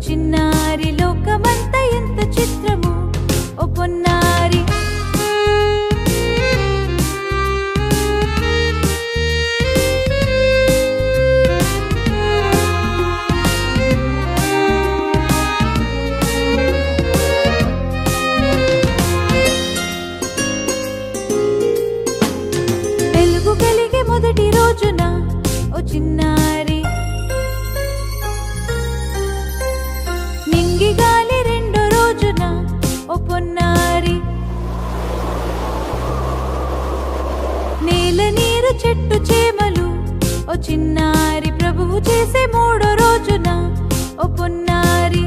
చిన్నారి లోకమంతా ఎంత చిత్రము ఓ పొన్నారి వెలుగు కలిగే మొదటి రోజున ఓ చిన్నారి నింగి గాలి రెండో రోజున ఓ పొన్నారి నేల నీరు చెట్టు చేమలు ఓ చిన్నారి ప్రభువు చేసే మూడో రోజున ఓ పొన్నారి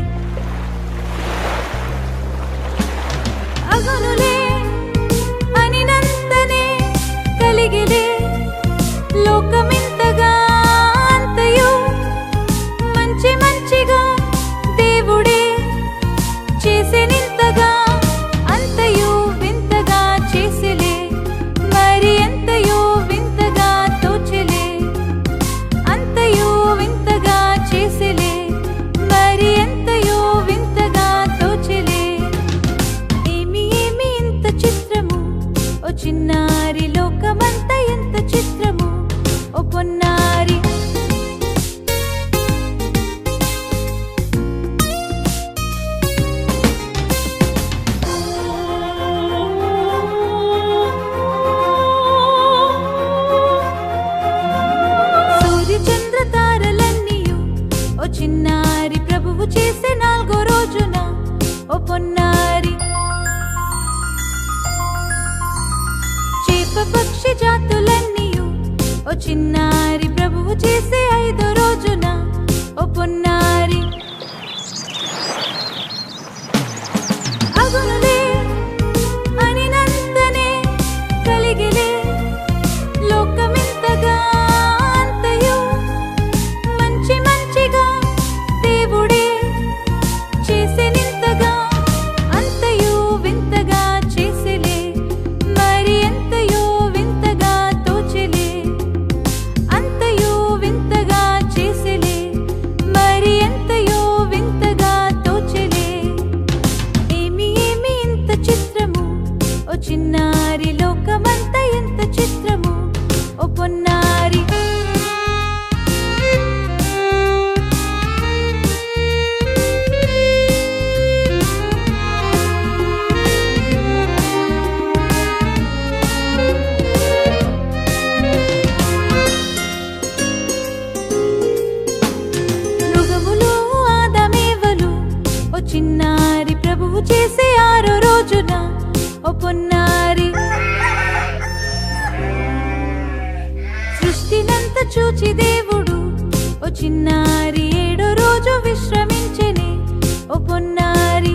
అగనులే అనినంతనే కలిగిలే లోకమింతగా అంతయు మంచి మంచిగా దేవుడే చేసెనింతగా అంతయు వింతగా చేసిలే మరి ఎంతయో వింతగా తోచెలే అంతయు వింతగా చేసిలే మరి ఎంతయో వింతగా తోచెలే ఏమి ఏమి ఇంత చిత్రము ఓ చిన్నారి లోకమంతా ఎంత చిత్రము ఓ పొన్నారి సూర్య చంద్ర తారలన్నీయు ఓ చిన్నారి ప్రభువు చేసే నాలుగో రోజున ఓ పొన్నారి చేప పక్షి జాతులన్నీయు ఓ చిన్నారి ప్రభువు చేసే ఐదో రోజున ఓ పొన్నారి అగునులే అనినంతనే కలిగిలే లోకమింతగా అంతయు మంచి మంచిగా దేవుడే చేసెనింతగా అంతయు వింతగా చేసిలే మరి ఎంతయో వింతగా తోచెలే అంతయు వింతగా చేసిలే మరి ఎంతయో వింతగా తోచెలే ఏమి ఏమి ఇంత చిత్రము ఓ చిన్నారి లోకమంతా ఎంత చిత్రము ఓ పొన్నారి మృగములు ఆదామేవలు ఓ చిన్నారి ప్రభువు చేసే ఆరో రోజున ఓ పొన్నారి సృష్టినంత చూచి దేవుడు ఓ చిన్నారి ఏడో రోజు విశ్రమించెనే ఓ పొన్నారి